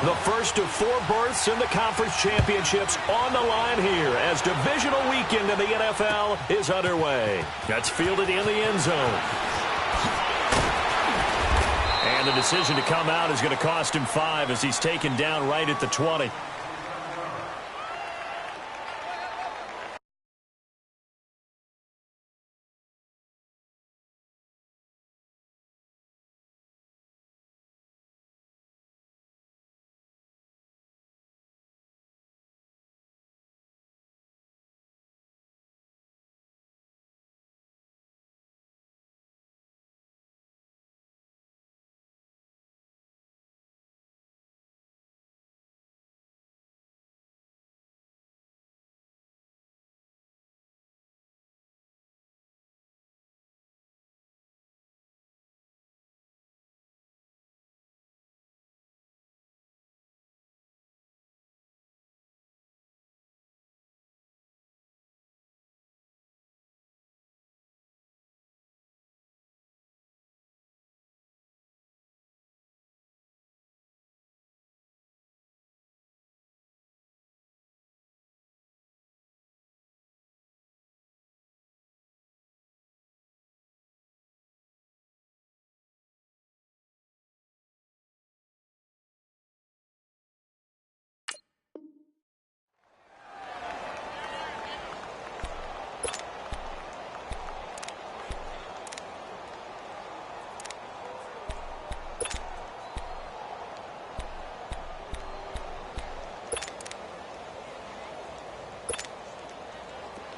The first of 4 berths in the conference championships on the line here as divisional weekend in the NFL is underway. That's fielded in the end zone. And the decision to come out is going to cost him 5 as he's taken down right at the 20.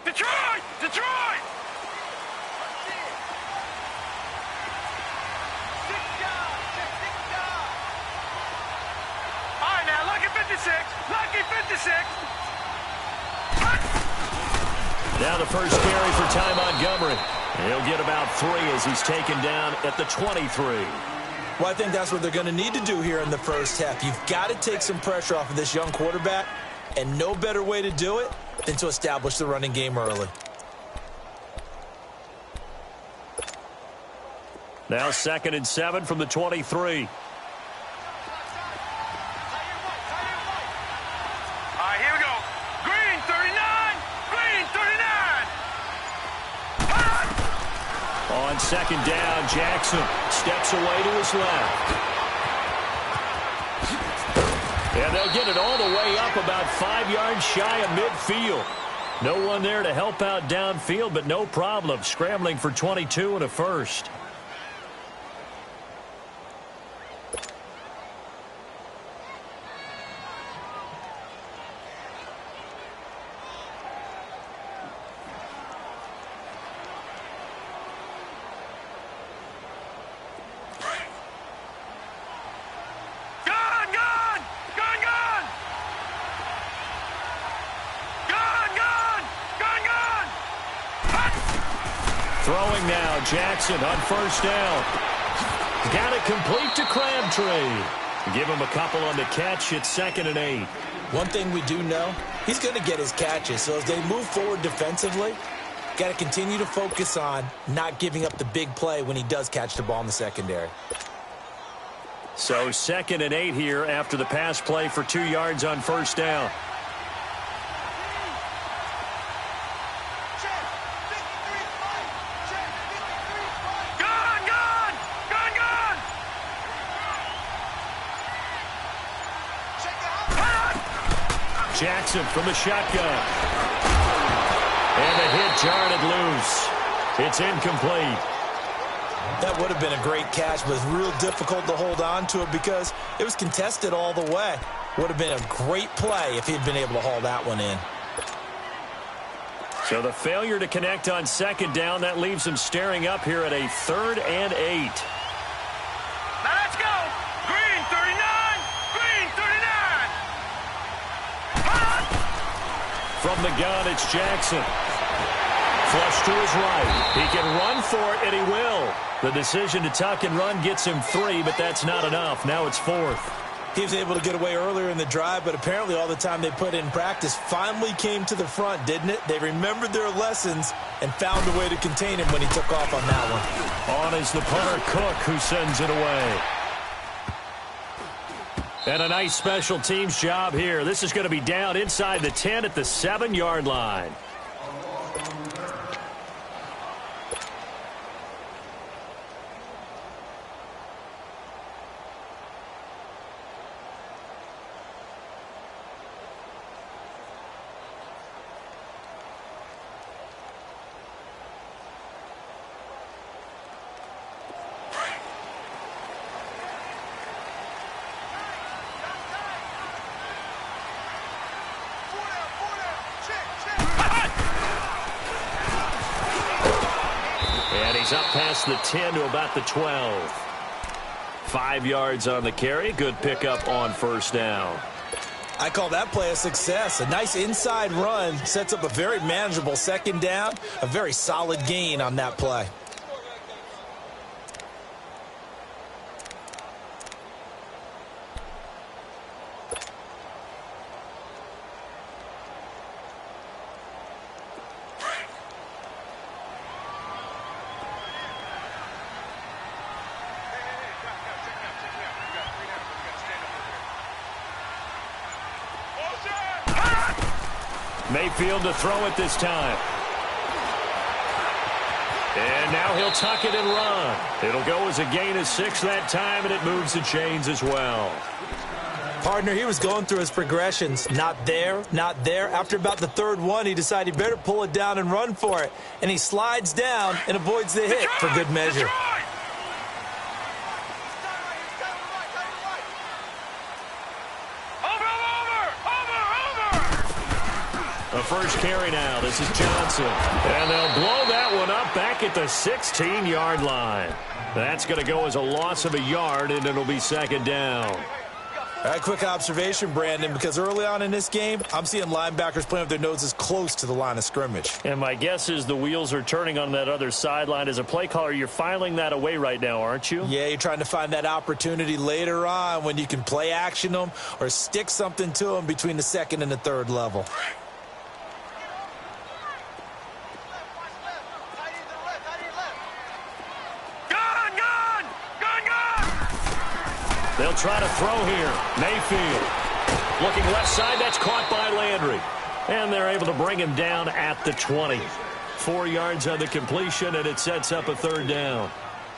Detroit! All right, now, lucky 56. Lucky 56. Now the first carry for Ty Montgomery. He'll get about 3 as he's taken down at the 23. Well, I think that's what they're going to need to do here in the first half. You've got to take some pressure off of this young quarterback, and no better way to do it than to establish the running game early. Now 2nd and 7 from the 23. On 2nd down, Jackson steps away to his left. And they'll get it all the way up about 5 yards shy of midfield. No one there to help out downfield, but no problem. Scrambling for 22 and a first. Throwing now, Jackson on 1st down. Got it complete to Crabtree. Give him a couple on the catch. It's 2nd and 8. One thing we do know, he's going to get his catches. So as they move forward defensively, got to continue to focus on not giving up the big play when he does catch the ball in the secondary. So 2nd and 8 here after the pass play for 2 yards on 1st down. Jackson from the shotgun. And the hit jarred it loose. It's incomplete. That would have been a great catch, but it's real difficult to hold on to it because it was contested all the way. Would have been a great play if he'd been able to haul that one in. So the failure to connect on 2nd down, that leaves him staring up here at a 3rd and 8. Now let's go. Green 39. Green 39. From the gun, it's Jackson. Flush to his right. He can run for it, and he will. The decision to tuck and run gets him 3, but that's not enough. Now it's 4th. He was able to get away earlier in the drive, but apparently all the time they put in practice finally came to the front, didn't it? They remembered their lessons and found a way to contain him when he took off on that one. On is the punter, Cook, who sends it away. And a nice special teams job here. This is going to be down inside the 10 at the 7-yard line. He's up past the 10 to about the 12. 5 yards on the carry. Good pickup on first down. I call that play a success. A nice inside run sets up a very manageable second down. A very solid gain on that play. Mayfield to throw it this time. And now he'll tuck it and run. It'll go as a gain of 6 that time, and it moves the chains as well. Partner, he was going through his progressions. Not there, not there. After about the third one, he decided he better pull it down and run for it. And he slides down and avoids the hit for good measure. The first carry now. This is Johnson. And they'll blow that one up back at the 16-yard line. That's going to go as a loss of a yard, and it'll be second down. All right, quick observation, Brandon, because early on in this game, I'm seeing linebackers playing with their noses close to the line of scrimmage. And my guess is the wheels are turning on that other sideline. As a play caller, you're filing that away right now, aren't you? Yeah, you're trying to find that opportunity later on when you can play action them or stick something to them between the second and the third level. They'll try to throw here. Mayfield looking left side. That's caught by Landry. And they're able to bring him down at the 20. 4 yards on the completion, and it sets up a third down.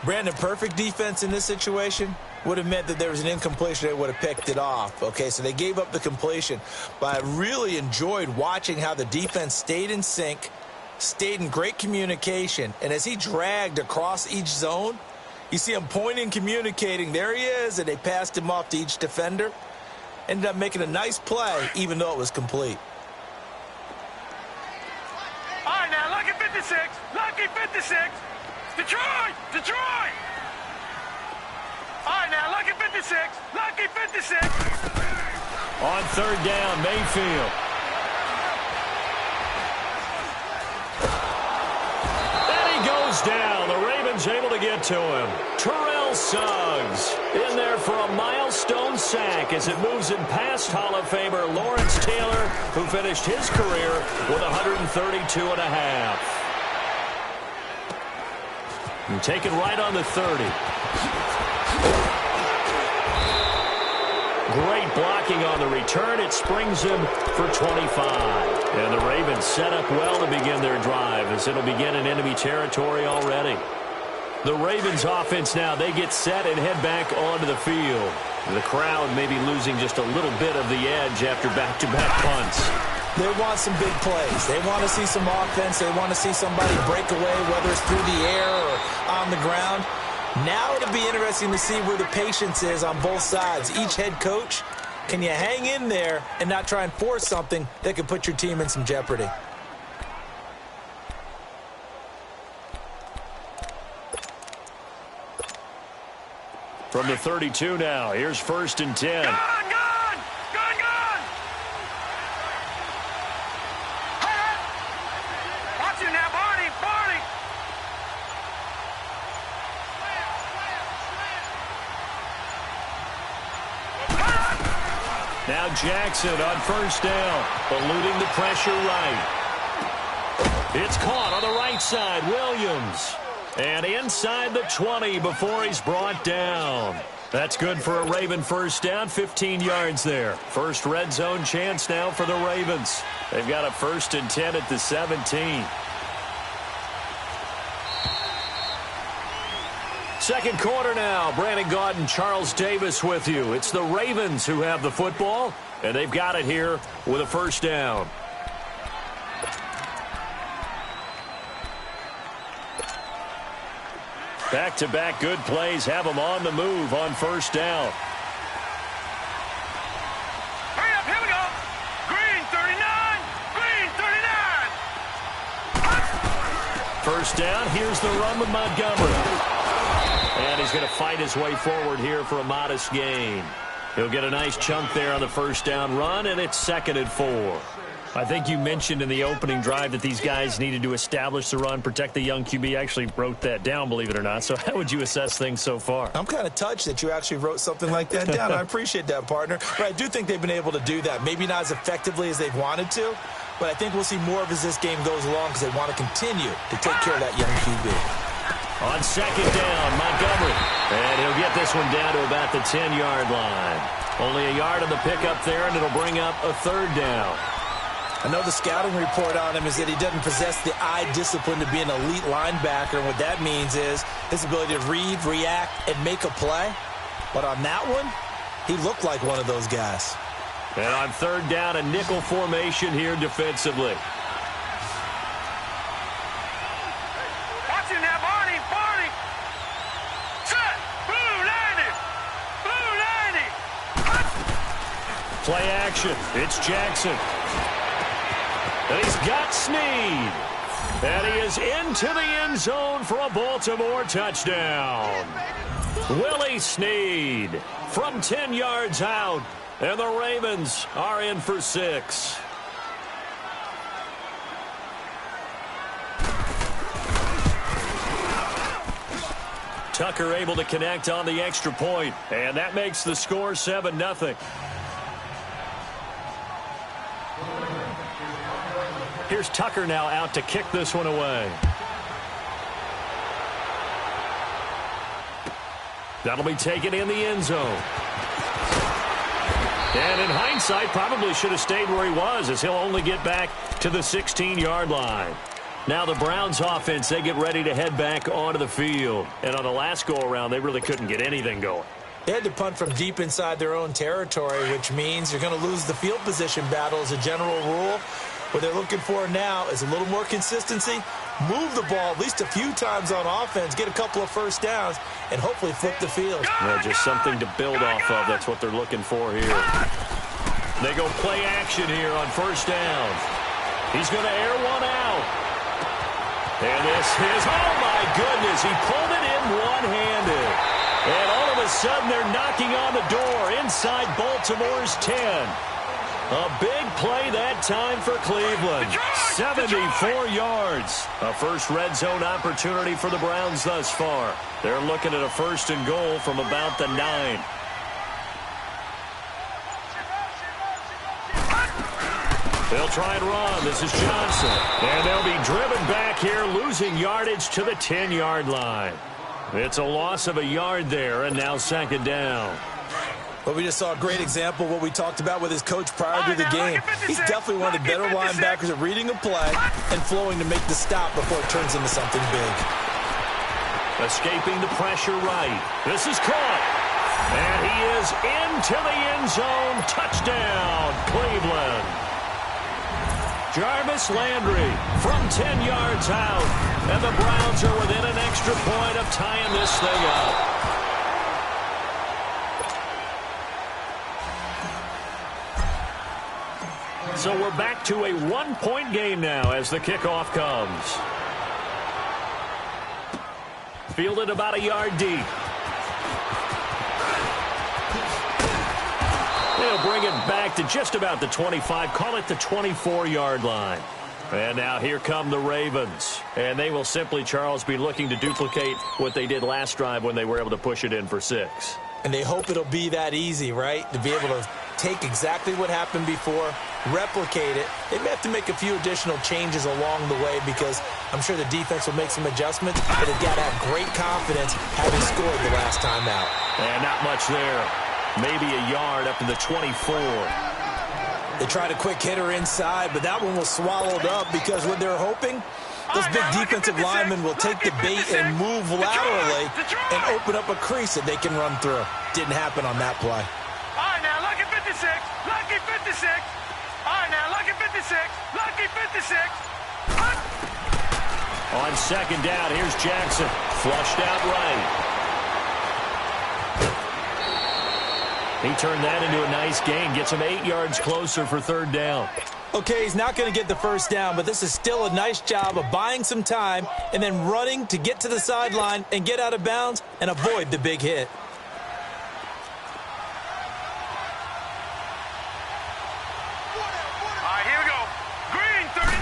Brandon, perfect defense in this situation would have meant that there was an incompletion. They would have picked it off. Okay, so they gave up the completion. But I really enjoyed watching how the defense stayed in sync, stayed in great communication. And as he dragged across each zone, you see him pointing, communicating. There he is, and they passed him off to each defender. Ended up making a nice play, even though it was complete. All right, now, lucky 56. Lucky 56. Detroit! Detroit! All right, now, lucky 56. Lucky 56. On third down, Mayfield. And he goes down. The Ravens able to get to him. Terrell Suggs in there for a milestone sack as it moves him past Hall of Famer Lawrence Taylor, who finished his career with 132.5. And taken right on the 30. Great blocking on the return. It springs him for 25. And the Ravens set up well to begin their drive as it'll begin in enemy territory already. The Ravens offense now, they get set and head back onto the field. The crowd may be losing just a little bit of the edge after back-to-back punts. They want some big plays. They want to see some offense. They want to see somebody break away, whether it's through the air or on the ground. Now it'll be interesting to see where the patience is on both sides. Each head coach, can you hang in there and not try and force something that could put your team in some jeopardy? From the 32 now, here's 1st and 10. Gone! Watch it now, Barney! Now Jackson on 1st down, eluding the pressure right. It's caught on the right side, Williams. And inside the 20 before he's brought down. That's good for a Raven first down, 15 yards there. First red zone chance now for the Ravens. They've got a 1st and 10 at the 17. Second quarter now. Brandon Gaudin, Charles Davis with you. It's the Ravens who have the football, and they've got it here with a first down. Back-to-back good plays have them on the move on first down. Hurry up, here we go. Green 39, green 39. First down, here's the run with Montgomery. And he's going to fight his way forward here for a modest gain. He'll get a nice chunk there on the first down run, and it's 2nd and 4. I think you mentioned in the opening drive that these guys needed to establish the run, protect the young QB. I actually wrote that down, believe it or not. So how would you assess things so far? I'm kind of touched that you actually wrote something like that down. I appreciate that, partner. But I do think they've been able to do that. Maybe not as effectively as they've wanted to, but I think we'll see more of as this game goes along because they want to continue to take care of that young QB. On second down, Montgomery. And he'll get this one down to about the 10-yard line. Only a yard on the pickup there, and it'll bring up a 3rd down. I know the scouting report on him is that he doesn't possess the eye discipline to be an elite linebacker. And what that means is his ability to read, react, and make a play. But on that one, he looked like one of those guys. And on 3rd down, a nickel formation here defensively. Watching that, Barney, Barney. Set, blue 90, blue 90. Play action. It's Jackson. And he's got Snead. And he is into the end zone for a Baltimore touchdown. Willie Snead from 10 yards out. And the Ravens are in for 6. Tucker able to connect on the extra point. And that makes the score 7-0. Here's Tucker now out to kick this one away. That'll be taken in the end zone. And in hindsight, probably should have stayed where he was, as he'll only get back to the 16-yard line. Now the Browns offense, they get ready to head back onto the field. And on the last go-around, they really couldn't get anything going. They had to punt from deep inside their own territory, which means you're going to lose the field position battle as a general rule. What they're looking for now is a little more consistency, move the ball at least a few times on offense, get a couple of first downs, and hopefully flip the field. Yeah, just something to build off of. That's what they're looking for here. They go play action here on first down. He's going to air one out. And this is, oh my goodness, he pulled it in one-handed. And all of a sudden they're knocking on the door inside Baltimore's 10. A big play that time for Cleveland. 74 yards. A first red zone opportunity for the Browns thus far. They're looking at a 1st and goal from about the 9. They'll try and run. This is Johnson. And they'll be driven back here, losing yardage to the 10-yard line. It's a loss of a yard there, and now 2nd down. Well, we just saw a great example of what we talked about with his coach prior to the game. He's definitely one of the better linebackers at reading a play and flowing to make the stop before it turns into something big. Escaping the pressure right. This is caught. And he is into the end zone. Touchdown, Cleveland. Jarvis Landry from 10 yards out. And the Browns are within an extra point of tying this thing up. So we're back to a 1-point game now as the kickoff comes. Fielded about a yard deep. They'll bring it back to just about the 25, call it the 24-yard line. And now here come the Ravens. And they will simply, Charles, be looking to duplicate what they did last drive when they were able to push it in for 6. And they hope it'll be that easy, right? To be able to take exactly what happened before, replicate it. They may have to make a few additional changes along the way because I'm sure the defense will make some adjustments, but they've got to have great confidence having scored the last time out. And not much there. Maybe a yard up to the 24. They tried a quick hitter inside, but that one was swallowed up because what they're hoping, those big defensive linemen will take the bait and move laterally and open up a crease that they can run through. Didn't happen on that play. All right, now, lucky 56. Lucky 56. All right, now, lucky 56. Lucky 56. On second down, here's Jackson. Flushed out right. He turned that into a nice gain. Gets him 8 yards closer for third down. Okay, he's not going to get the first down, but this is still a nice job of buying some time and then running to get to the sideline and get out of bounds and avoid the big hit. All right, here we go. Green, 30.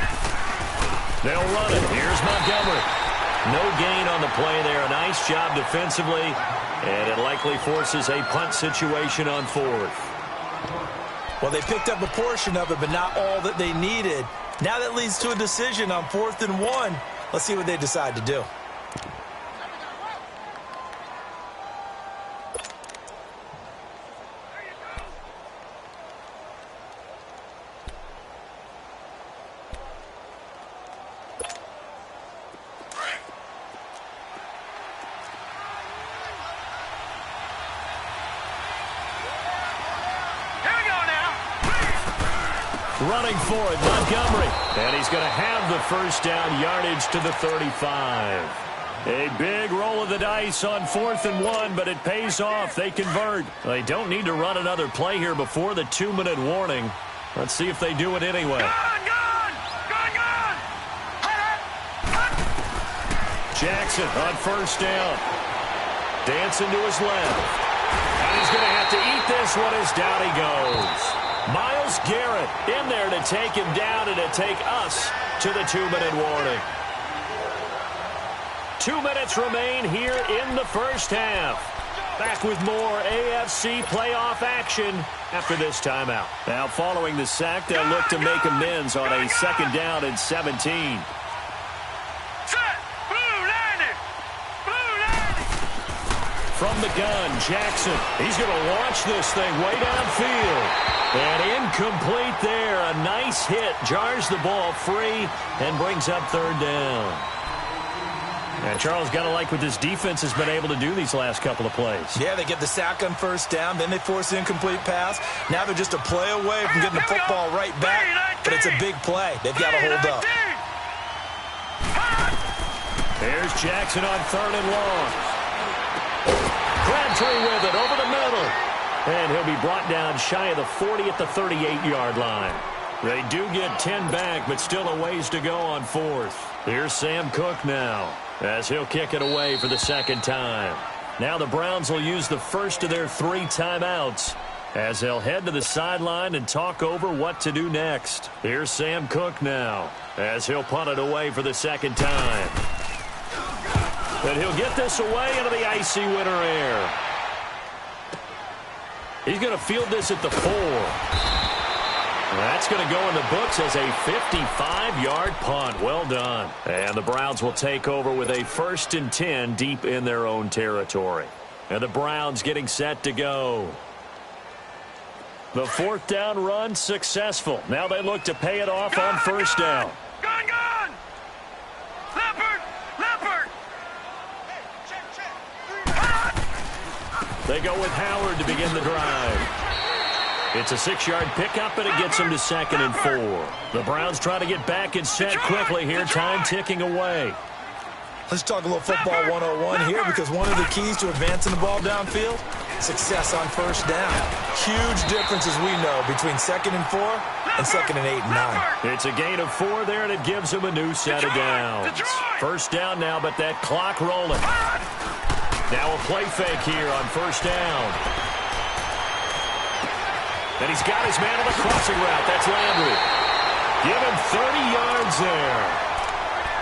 They'll run it. Here's Montgomery. No gain on the play there. A nice job defensively, and it likely forces a punt situation on fourth. Well, they picked up a portion of it, but not all that they needed. Now that leads to a decision on 4th and 1. Let's see what they decide to do. Running for it, Montgomery. And he's going to have the first down, yardage to the 35. A big roll of the dice on 4th and 1, but it pays off. They convert. They don't need to run another play here before the 2-minute warning. Let's see if they do it anyway. Gone! Jackson on first down. Dancing to his left. And he's going to have to eat this one as down he goes. Myles Garrett in there to take him down and to take us to the 2-minute warning. 2 minutes remain here in the first half. Back with more AFC playoff action after this timeout. Now following the sack, they'll look to make amends on a 2nd down and 17. Set! Blue landing! From the gun, Jackson. He's going to launch this thing way downfield. And incomplete there. A nice hit. Jars the ball free and brings up 3rd down. And Charles, got to like what this defense has been able to do these last couple of plays. Yeah, they get the sack on 1st down, then they force the incomplete pass. Now they're just a play away from getting the football right back, but it's a big play. They've got to hold up. There's Jackson on 3rd and long. Crabtree with it over the middle. And he'll be brought down shy of the 40 at the 38-yard line. They do get 10 back, but still a ways to go on 4th. Here's Sam Cook now, as he'll kick it away for the 2nd time. Now the Browns will use the first of their 3 timeouts, as they'll head to the sideline and talk over what to do next. Here's Sam Cook now, as he'll punt it away for the 2nd time. And he'll get this away into the icy winter air. He's going to field this at the 4. That's going to go in the books as a 55-yard punt. Well done. And the Browns will take over with a 1st and 10 deep in their own territory. And the Browns getting set to go. The 4th down run successful. Now they look to pay it off on 1st down. Gone! Leopard! They go with Howard to begin the drive. It's a 6-yard pickup, and it gets them to 2nd and 4. The Browns try to get back and set quickly here. Time ticking away. Let's talk a little football 101 here, because one of the keys to advancing the ball downfield, success on 1st down. Huge difference, as we know, between 2nd and 4 and 2nd and 8 and 9. It's a gain of 4 there, and it gives them a new set of downs. 1st down now, but that clock rolling. Now a play fake here on 1st down. And he's got his man on the crossing route. That's Landry. Give him 30 yards there.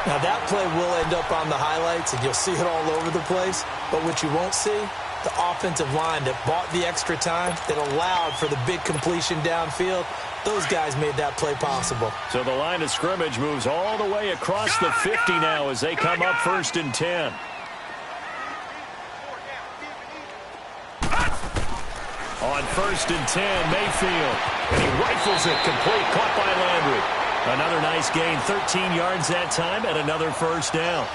Now that play will end up on the highlights, and you'll see it all over the place. But what you won't see, the offensive line that bought the extra time, that allowed for the big completion downfield, those guys made that play possible. So the line of scrimmage moves all the way across the 50 now as they come up 1st and 10. On 1st and 10, Mayfield. And he rifles it complete, caught by Landry. Another nice gain, 13 yards that time, and another first down.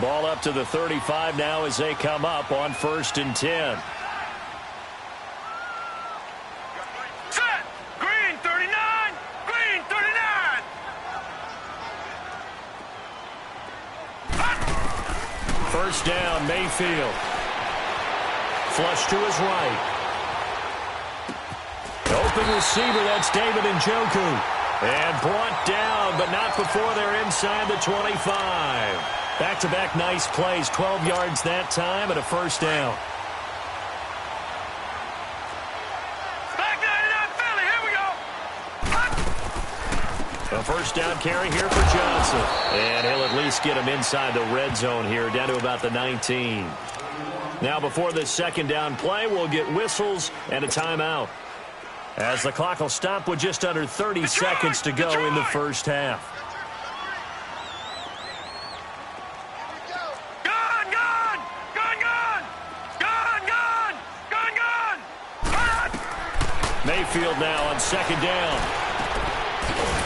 Ball up to the 35 now as they come up on 1st and 10. Set! Green 39! Green 39! First down, Mayfield. Flush to his right. Open receiver, that's David Njoku. And brought down, but not before they're inside the 25. Back-to-back nice plays, 12 yards that time and a first down. Back 99 Philly, here we go! A first down carry here for Johnson. And he'll at least get him inside the red zone here, down to about the 19. Now before this second down play, we'll get whistles and a timeout, as the clock will stop with just under 30 seconds to go in the first half. Mayfield now on second down.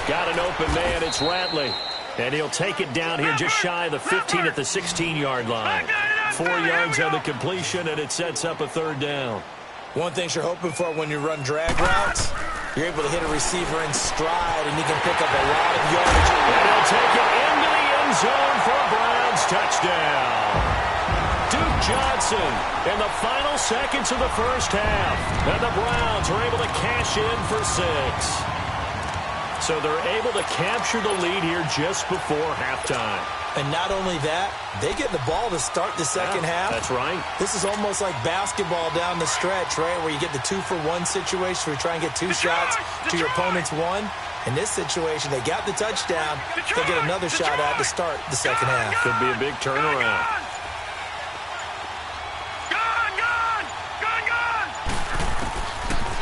Got an open man, it's Ratley. And he'll take it down here just shy of the 15 at the 16-yard line. 4 yards on the completion, and it sets up a third down. One thing you're hoping for when you run drag routes, you're able to hit a receiver in stride, and he can pick up a lot of yardage. And he'll take it into the end zone for a Browns touchdown. Duke Johnson in the final seconds of the first half. And the Browns are able to cash in for 6. So they're able to capture the lead here just before halftime. And not only that, they get the ball to start the second half. That's right. This is almost like basketball down the stretch, right, where you get the 2-for-1 situation where you try and get 2 shots to your opponent's 1. In this situation, they got the touchdown. They get another shot at to start the second half. Could be a big turnaround.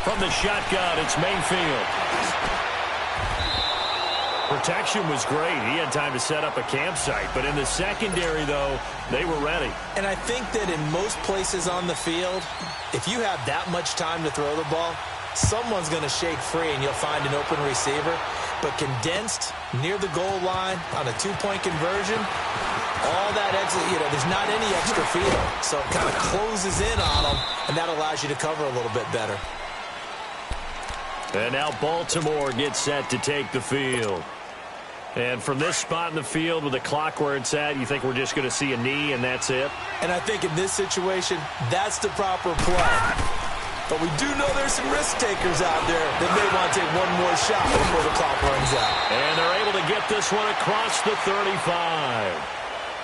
From the shotgun, it's Mayfield. Protection was great. He had time to set up a campsite. But in the secondary, though, they were ready. And I think that in most places on the field, if you have that much time to throw the ball, someone's going to shake free and you'll find an open receiver. But condensed near the goal line on a 2-point conversion, all that extra, there's not any extra field. So it kind of closes in on them, and that allows you to cover a little bit better. And now Baltimore gets set to take the field. And from this spot in the field with the clock where it's at, you think we're just going to see a knee and that's it? And I think in this situation, that's the proper play. But we do know there's some risk takers out there that may want to take one more shot before the clock runs out. And they're able to get this one across the 35.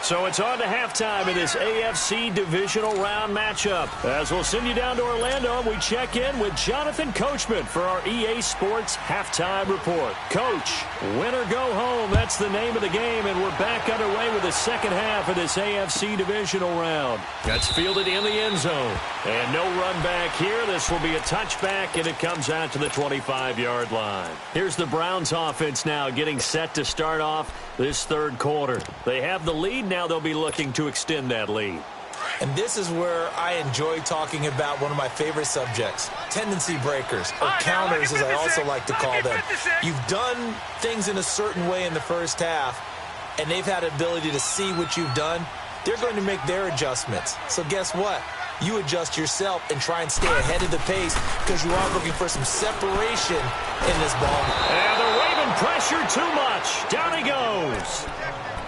So it's on to halftime in this AFC divisional round matchup. As we'll send you down to Orlando, and we check in with Jonathan Coachman for our EA Sports Halftime Report. Coach, win or go home, that's the name of the game, and we're back underway with the second half of this AFC divisional round. That's fielded in the end zone. And no run back here. This will be a touchback, and it comes out to the 25-yard line. Here's the Browns offense now getting set to start off this third quarter. They have the lead. Now they'll be looking to extend that lead. And this is where I enjoy talking about one of my favorite subjects, tendency breakers, or counters as I also like to call them. You've done things in a certain way in the first half, and they've had the ability to see what you've done. They're going to make their adjustments. So guess what? You adjust yourself and try and stay ahead of the pace because you are looking for some separation in this ball. And the Raven pressure too much. Down he goes.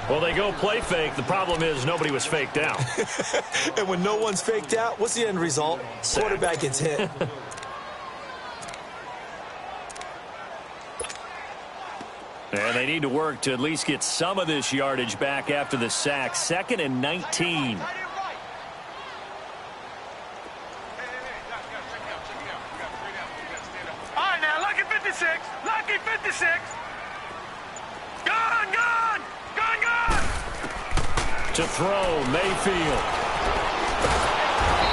Well, they go play fake. The problem is nobody was faked out. And when no one's faked out, what's the end result? Sack. Quarterback gets hit. And they need to work to at least get some of this yardage back after the sack. 2nd and 19. All right, now, lucky 56. Lucky 56. Gone, gone. Gone, gone. To throw, Mayfield.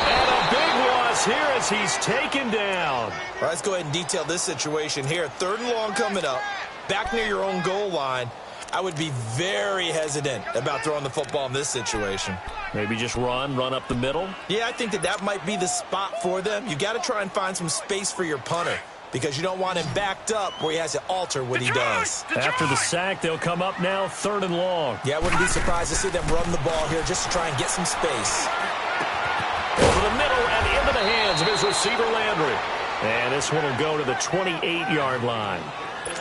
And a big loss here as he's taken down. All right, let's go ahead and detail this situation here. 3rd and long coming up. back near your own goal line, I would be very hesitant about throwing the football in this situation. Maybe just run up the middle? Yeah, I think that might be the spot for them. You got to try and find some space for your punter because you don't want him backed up where he has to alter what he does. After the sack, they'll come up now 3rd and long. Yeah, I wouldn't be surprised to see them run the ball here just to try and get some space. Over the middle and into the hands of his receiver, Landry. And this one will go to the 28-yard line.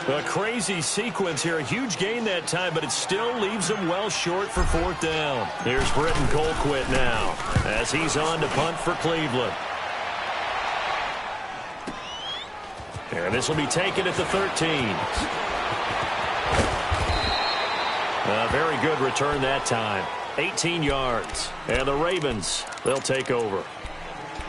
A crazy sequence here. A huge gain that time, but it still leaves him well short for 4th down. Here's Britton Colquitt now as he's on to punt for Cleveland. And this will be taken at the 13. A very good return that time. 18 yards. And the Ravens, they'll take over.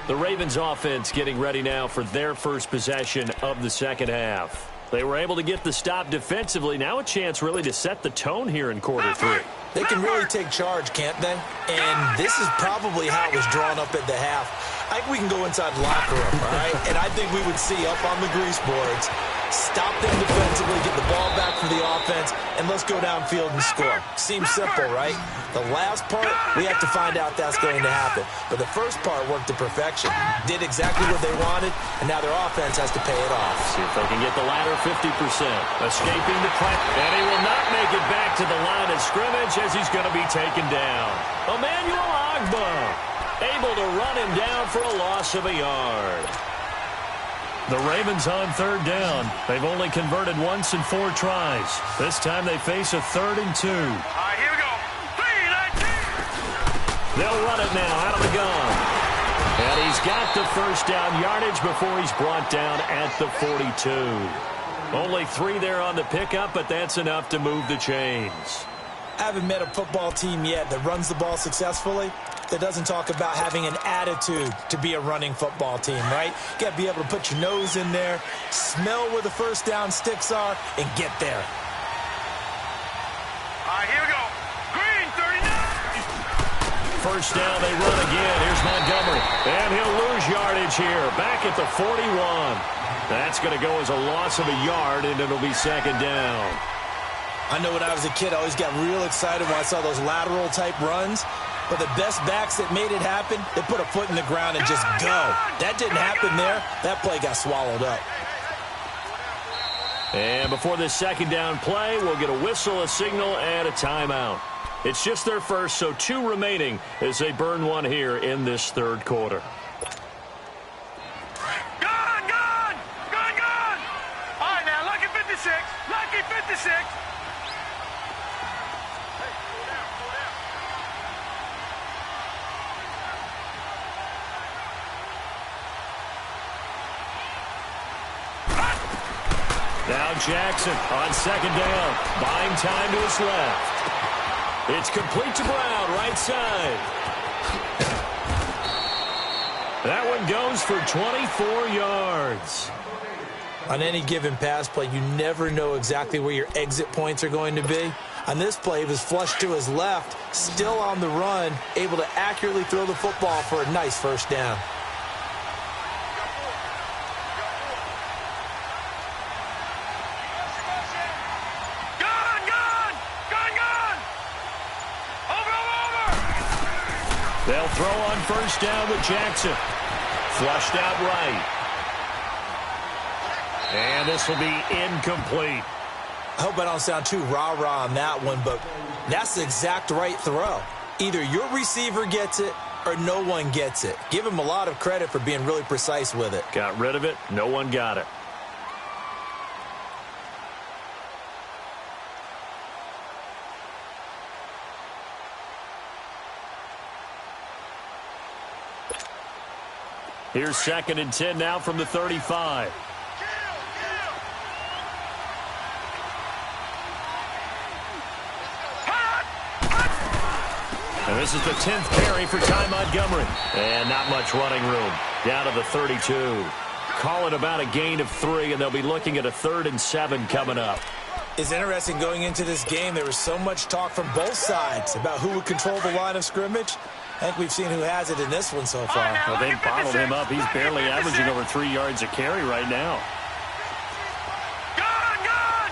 The Ravens offense getting ready now for their first possession of the second half. They were able to get the stop defensively. Now a chance really to set the tone here in quarter 3. They can really take charge, can't they? And this is probably how it was drawn up at the half. I think we can go inside the locker room, all right? And I think we would see up on the grease boards, stop them defensively, get the ball back for the offense, and let's go downfield and score. Seems simple, right? The last part, we have to find out that's going to happen. But the first part worked to perfection. Did exactly what they wanted, and now their offense has to pay it off. See if they can get the latter 50%. Escaping the pressure. And he will not make it back to the line of scrimmage as he's going to be taken down. Emmanuel Agba able to run him down for a loss of a yard. The Ravens on 3rd down. They've only converted once in 4 tries. This time they face a 3rd and 2. All right, here we go. 3-19. They'll run it now out of the gun. And he's got the first down yardage before he's brought down at the 42. Only 3 there on the pickup, but that's enough to move the chains. I haven't met a football team yet that runs the ball successfully that doesn't talk about having an attitude to be a running football team, right? You got to be able to put your nose in there, smell where the first down sticks are, and get there. All right, here we go. Green, 39. First down, they run again. Here's Montgomery. And he'll lose yardage here. Back at the 41. That's going to go as a loss of a yard, and it'll be 2nd down. I know when I was a kid, I always got real excited when I saw those lateral-type runs. But the best backs that made it happen, they put a foot in the ground and just go. That didn't happen there. That play got swallowed up. And before this 2nd down play, we'll get a whistle, a signal, and a timeout. It's just their first, so 2 remaining as they burn one here in this 3rd quarter. Gone, gone, gone, gone. All right, now, lucky 56, lucky 56. Now Jackson on 2nd down, buying time to his left. It's complete to Brown, right side. That one goes for 24 yards. On any given pass play, you never know exactly where your exit points are going to be. On this play, he was flushed to his left, still on the run, able to accurately throw the football for a nice first down. They'll throw on first down with Jackson. Flushed out right. And this will be incomplete. I hope I don't sound too rah-rah on that one, but that's the exact right throw. Either your receiver gets it or no one gets it. Give him a lot of credit for being really precise with it. Got rid of it. No one got it. Here's 2nd and 10 now from the 35. And this is the 10th carry for Ty Montgomery. And not much running room. Down to the 32. Call it about a gain of 3, and they'll be looking at a 3rd and 7 coming up. It's interesting going into this game. There was so much talk from both sides about who would control the line of scrimmage. I think we've seen who has it in this one so far. Well, they've bottled him up. He's barely averaging over 3 yards a carry right now. Gone, gone,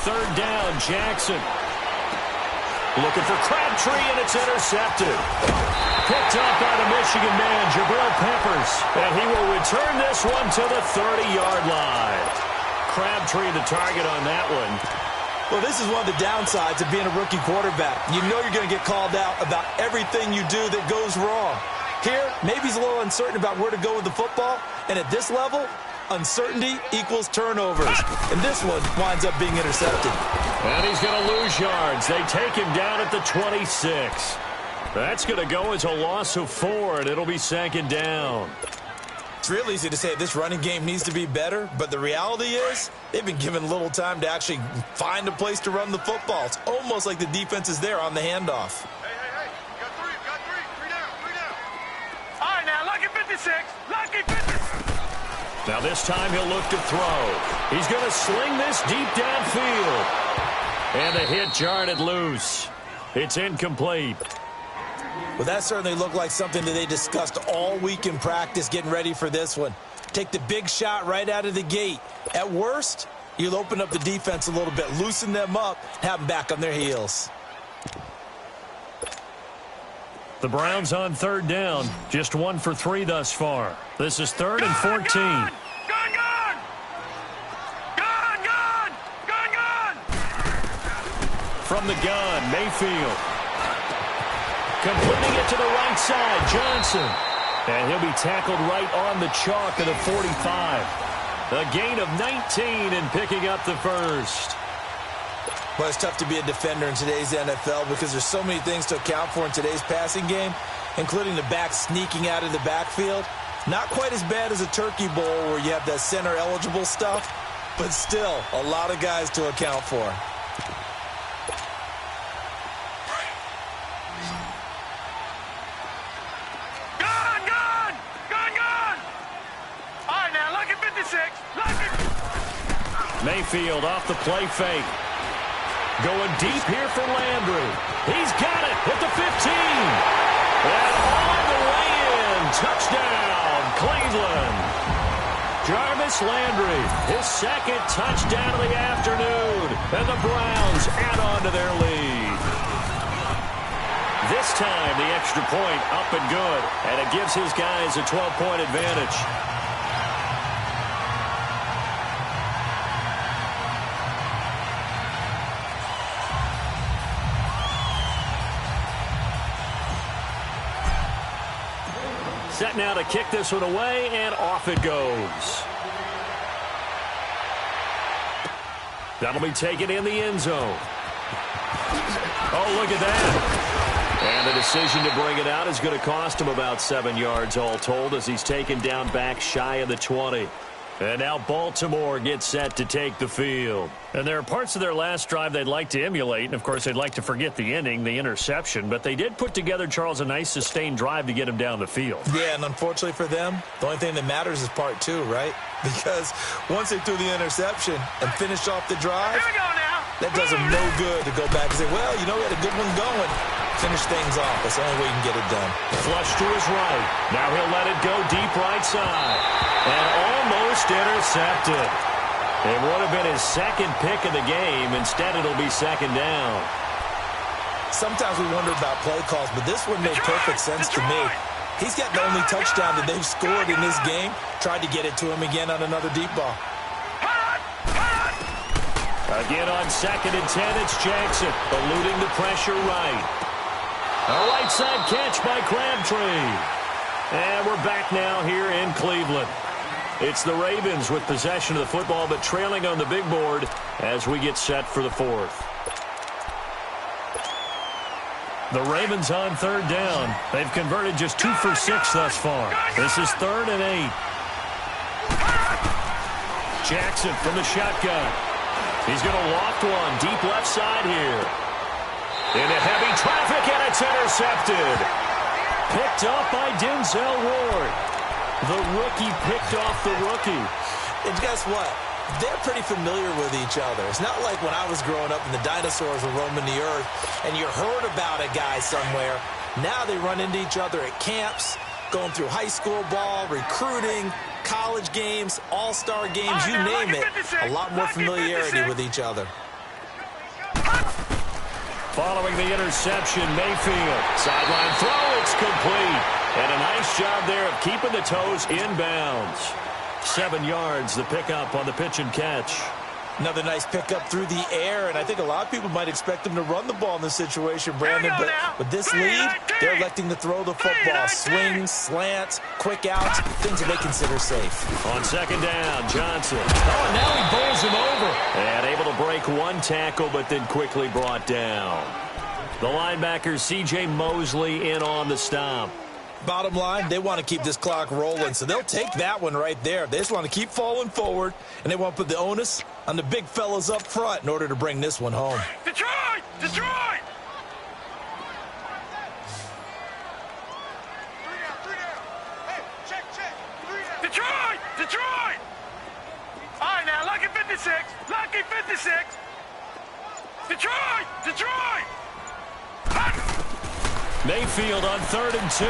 third down, Jackson. Looking for Crabtree, and it's intercepted. Picked up by the Michigan man, Jabril Peppers. And he will return this one to the 30-yard line. Crabtree the target on that one. Well, this is one of the downsides of being a rookie quarterback. You know you're going to get called out about everything you do that goes wrong. Here, maybe he's a little uncertain about where to go with the football. And at this level, uncertainty equals turnovers. And this one winds up being intercepted. And he's going to lose yards. They take him down at the 26. That's going to go as a loss of 4, and it'll be second down. It's real easy to say this running game needs to be better, but the reality is they've been given little time to actually find a place to run the football. It's almost like the defense is there on the handoff. Hey. You got three down. All right, now, lucky 56. Lucky 56. Now this time he'll look to throw. He's going to sling this deep downfield. And the hit jarred it loose. It's incomplete. Well, that certainly looked like something that they discussed all week in practice getting ready for this one. Take the big shot right out of the gate. At worst, you'll open up the defense a little bit, loosen them up, have them back on their heels. The Browns on third down, just 1 for 3 thus far. This is 3rd and 14. Gone! From the gun, Mayfield. Completing it to the right side, Johnson. And he'll be tackled right on the chalk of the 45. A gain of 19 and picking up the first. Well, it's tough to be a defender in today's NFL because there's so many things to account for in today's passing game, including the back sneaking out of the backfield. Not quite as bad as a turkey bowl where you have that center-eligible stuff, but still a lot of guys to account for. Mayfield off the play fake. Going deep here for Landry. He's got it at the 15. And all the way in. Touchdown, Cleveland. Jarvis Landry, his second touchdown of the afternoon. And the Browns add on to their lead. This time, the extra point up and good. And it gives his guys a 12-point advantage. Set now to kick this one away, and off it goes. That'll be taken in the end zone. Oh, look at that. And the decision to bring it out is going to cost him about 7 yards all told as he's taken down back shy of the 20. And now Baltimore gets set to take the field. And there are parts of their last drive they'd like to emulate. And, of course, they'd like to forget the inning, the interception. But they did put together, Charles, a nice sustained drive to get him down the field. Yeah, and unfortunately for them, the only thing that matters is part 2, right? Because once they threw the interception and finished off the drive, that does them no good to go back and say, well, you know, we had a good one going. Finish things off. That's the only way you can get it done. Flush to his right. Now he'll let it go deep right side. And almost intercepted. It would have been his second pick of the game. Instead, it'll be second down. Sometimes we wonder about play calls, but this one made perfect sense to me. He's got the only touchdown that they've scored in this game. Tried to get it to him again on another deep ball. Again on 2nd and 10, it's Jackson eluding the pressure right. A right side catch by Crabtree. And we're back now here in Cleveland. It's the Ravens with possession of the football, but trailing on the big board as we get set for the 4th. The Ravens on third down. They've converted just 2 for 6 thus far. This is 3rd and 8. Jackson from the shotgun. He's going to loft one deep left side here. Into heavy traffic, and it's intercepted. Picked up by Denzel Ward. The rookie picked off the rookie. And guess what? They're pretty familiar with each other. It's not like when I was growing up and the dinosaurs were roaming the earth and you heard about a guy somewhere. Now they run into each other at camps, going through high school ball, recruiting, college games, all-star games, you name it. A lot more familiarity with each other. Following the interception, Mayfield. Sideline throw, it's complete. And a nice job there of keeping the toes inbounds. 7 yards, the pickup on the pitch and catch. Another nice pickup through the air, and I think a lot of people might expect them to run the ball in this situation, Brandon. But with this lead, they're electing to throw the football. Swings, slants, quick outs, things that they consider safe. On second down, Johnson. Oh, and now he bowls him over. And able to break one tackle, but then quickly brought down. The linebacker, C.J. Mosley, in on the stop. Bottom line, they want to keep this clock rolling, so they'll take that one right there. They just want to keep falling forward, and they want to put the onus on the big fellas up front in order to bring this one home. Detroit! Detroit! Detroit! Detroit! All right, now, lucky 56. Lucky 56. Detroit! Detroit! Mayfield on 3rd and 2.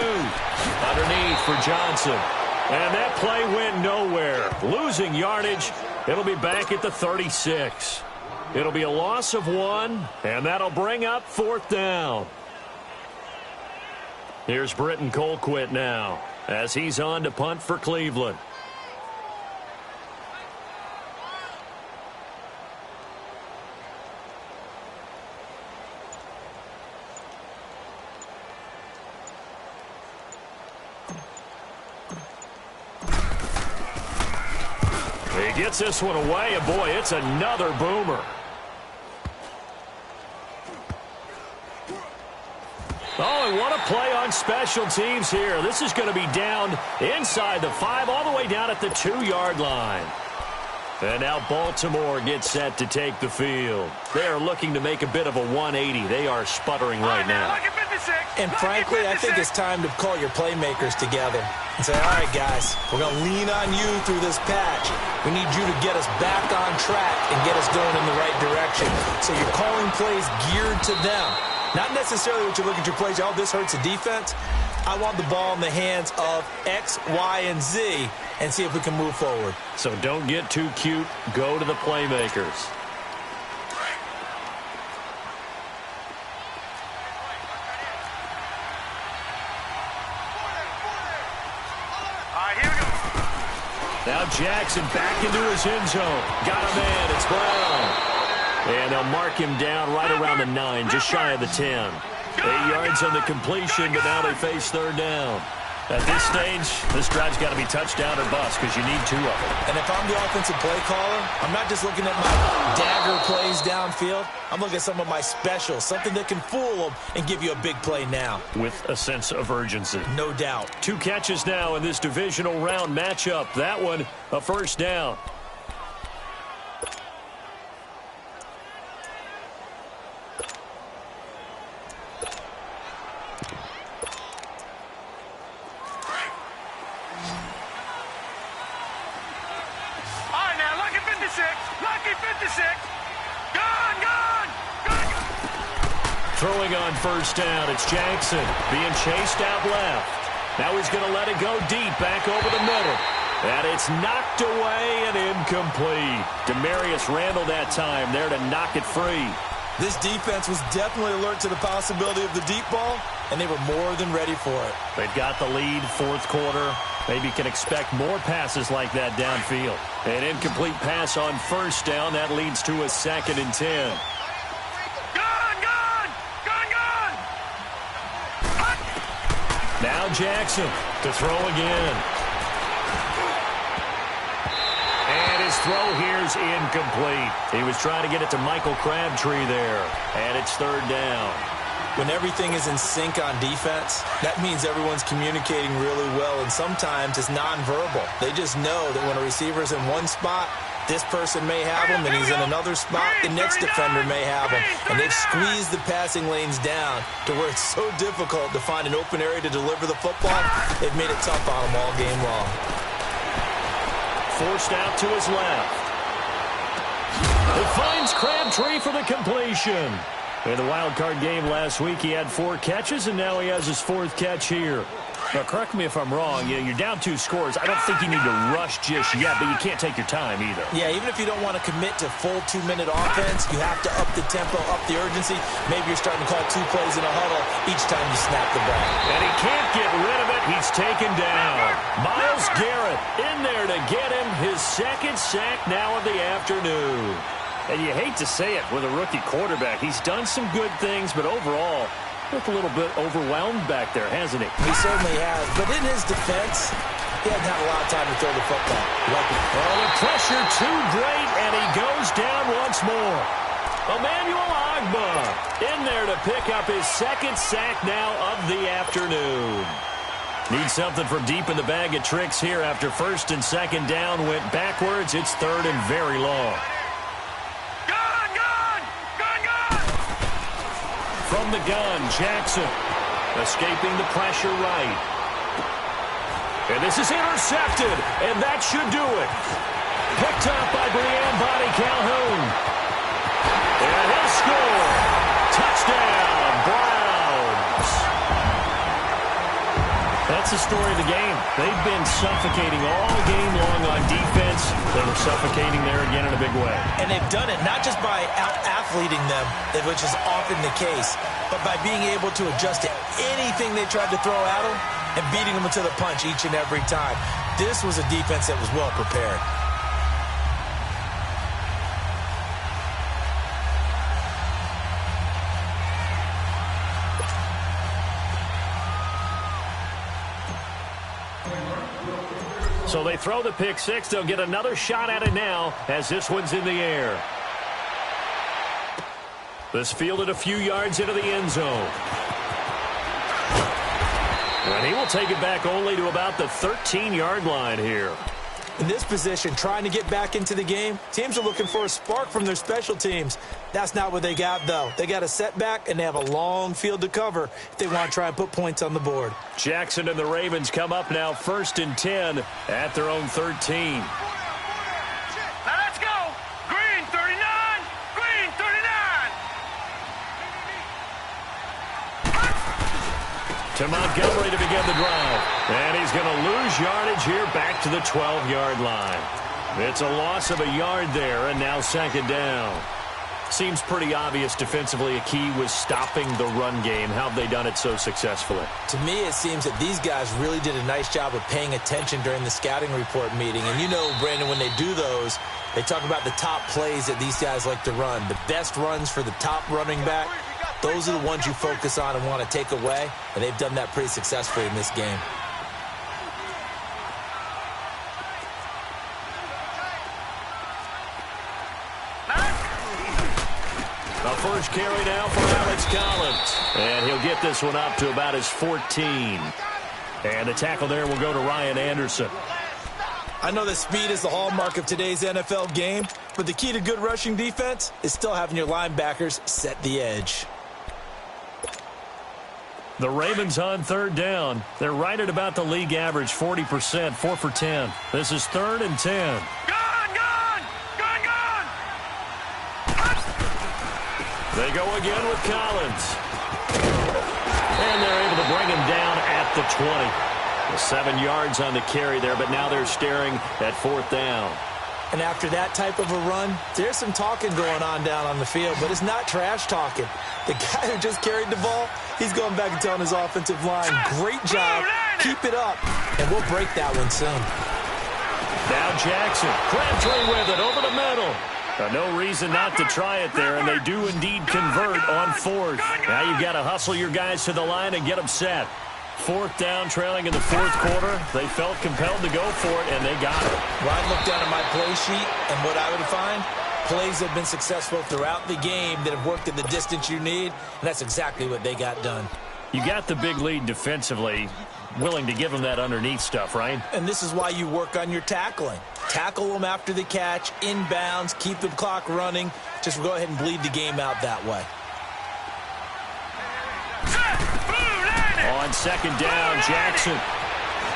Underneath for Johnson. And that play went nowhere. Losing yardage. It'll be back at the 36. It'll be a loss of 1, and that'll bring up 4th down. Here's Britton Colquitt now as he's on to punt for Cleveland. He gets this one away, and boy, it's another boomer. Oh, and what a play on special teams here. This is going to be down inside the 5, all the way down at the 2-yard line. And now Baltimore gets set to take the field. They are looking to make a bit of a 180. They are sputtering right now. And frankly, I think it's time to call your playmakers together and say, all right, guys, we're going to lean on you through this patch. We need you to get us back on track and get us going in the right direction. So you're calling plays geared to them. Not necessarily what you look at your plays, oh, this hurts the defense. I want the ball in the hands of X, Y, and Z and see if we can move forward. So don't get too cute. Go to the playmakers. Now Jackson back into his end zone. Got a man. It's Brown. And they'll mark him down right around the 9, just shy of the 10. 8 yards on the completion, but now they face 3rd down. At this stage, this drive's got to be touchdown or bust because you need 2 of them. And if I'm the offensive play caller, I'm not just looking at my dagger plays downfield. I'm looking at some of my specials, something that can fool them and give you a big play now. With a sense of urgency. No doubt. 2 catches now in this divisional round matchup. That one, a 1st down. Throwing on 1st down, it's Jackson being chased out left. Now he's going to let it go deep, back over the middle. And it's knocked away and incomplete. Demarius Randall that time there to knock it free. This defense was definitely alert to the possibility of the deep ball, and they were more than ready for it. They've got the lead, 4th quarter. Maybe can expect more passes like that downfield. An incomplete pass on 1st down. That leads to a 2nd and 10. Now Jackson to throw again. And his throw here's incomplete. He was trying to get it to Michael Crabtree there. And it's 3rd down. When everything is in sync on defense, that means everyone's communicating really well, and sometimes it's nonverbal. They just know that when a receiver's in one spot, this person may have him, and he's in another spot, the next defender may have him. And they've squeezed the passing lanes down to where it's so difficult to find an open area to deliver the football. They've made it tough on them all game long. Forced out to his left. It finds Crabtree for the completion. In the wild card game last week, he had 4 catches, and now he has his 4th catch here. Now, correct me if I'm wrong. You're down 2 scores. I don't think you need to rush just yet, but you can't take your time either. Yeah, even if you don't want to commit to full 2-minute offense, you have to up the tempo, up the urgency. Maybe you're starting to call 2 plays in a huddle each time you snap the ball. And he can't get rid of it. He's taken down. Myles Garrett in there to get him his 2nd sack now of the afternoon. And you hate to say it with a rookie quarterback. He's done some good things, but overall, looked a little bit overwhelmed back there, hasn't he? He certainly has. But in his defense, he hadn't had a lot of time to throw the football. Well, the pressure too great, and he goes down once more. Emmanuel Agba in there to pick up his 2nd sack now of the afternoon. Need something from deep in the bag of tricks here after 1st and 2nd down went backwards. It's 3rd and very long. From the gun, Jackson escaping the pressure right. And this is intercepted, and that should do it. Picked up by Brian Body Calhoun. And he'll score. Touchdown, Browns. That's the story of the game. They've been suffocating all game long on defense. They were suffocating there again in a big way. And they've done it not just by out-athleting them, which is often the case, but by being able to adjust to anything they tried to throw at them and beating them to the punch each and every time. This was a defense that was well prepared. So they throw the pick 6. They'll get another shot at it now as this one's in the air. This fielded a few yards into the end zone. And he will take it back only to about the 13-yard line here. In this position, trying to get back into the game, teams are looking for a spark from their special teams. That's not what they got, though. They got a setback, and they have a long field to cover if they want to try and put points on the board. Jackson and the Ravens come up now 1st and 10 at their own 13. Now let's go. Green 39. Green 39. To Montgomery to begin the drive. And he's going to lose yardage here back to the 12-yard line. It's a loss of a yard there, and now 2nd down. Seems pretty obvious defensively a key was stopping the run game. How have they done it so successfully? To me, it seems that these guys really did a nice job of paying attention during the scouting report meeting. And you know, Brandon, when they do those, they talk about the top plays that these guys like to run. The best runs for the top running back, those are the ones you focus on and want to take away. And they've done that pretty successfully in this game. The first carry now for Alex Collins. And he'll get this one up to about his 14. And the tackle there will go to Ryan Anderson. I know that speed is the hallmark of today's NFL game, but the key to good rushing defense is still having your linebackers set the edge. The Ravens on 3rd down. They're right at about the league average, 40%, 4 for 10. This is 3rd and 10. They go again with Collins. And they're able to bring him down at the 20. 7 yards on the carry there, but now they're staring at 4th down. And after that type of a run, there's some talking going on down on the field, but it's not trash talking. The guy who just carried the ball, he's going back and telling his offensive line, great job, keep it up, and we'll break that one soon. Now Jackson, Crabtree with it over the middle. No reason not to try it there, and they do indeed convert on 4th. Now you've got to hustle your guys to the line and get them set. 4th down, trailing in the 4th quarter. They felt compelled to go for it, and they got it. Well, I looked down at my play sheet, and what I would find, plays have been successful throughout the game that have worked at the distance you need, and that's exactly what they got done. You got the big lead defensively, willing to give them that underneath stuff, right? And this is why you work on your tackling. Tackle them after the catch, inbounds, keep the clock running. Just go ahead and bleed the game out that way. On 2nd down, Jackson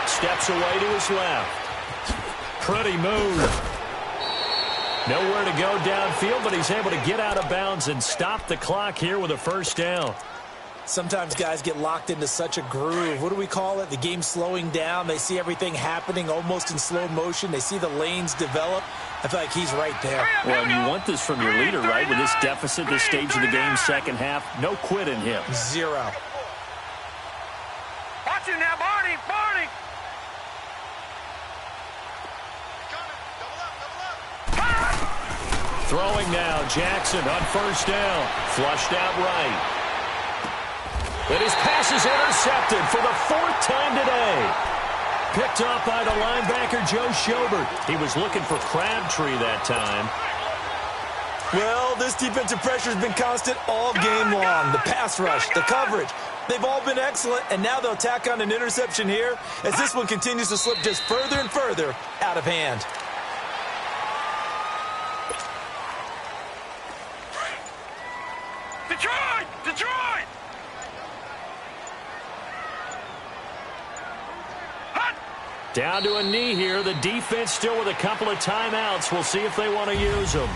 steps away to his left. Pretty move. Nowhere to go downfield, but he's able to get out of bounds and stop the clock here with a 1st down. Sometimes guys get locked into such a groove. What do we call it? The game slowing down. They see everything happening almost in slow motion. They see the lanes develop. I feel like he's right there. Well, and you want this from your leader, right? With this deficit, this stage of the game, second half, no quit in him. Zero. Watch him now, Barney. Barney. Throwing now, Jackson on first down. Flushed out right. And his pass is intercepted for the 4th time today. Picked up by the linebacker, Joe Schobert. He was looking for Crabtree that time. Well, this defensive pressure has been constant all game long. The pass rush, the coverage, they've all been excellent, and now they'll tack on an interception here as this one continues to slip just further and further out of hand. Detroit! Detroit! Down to a knee here. The defense still with a couple of timeouts. We'll see if they want to use them.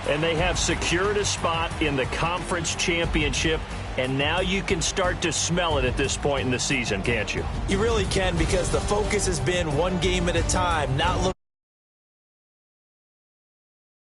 And they have secured a spot in the conference championship. And now you can start to smell it at this point in the season, can't you? You really can, because the focus has been one game at a time, not looking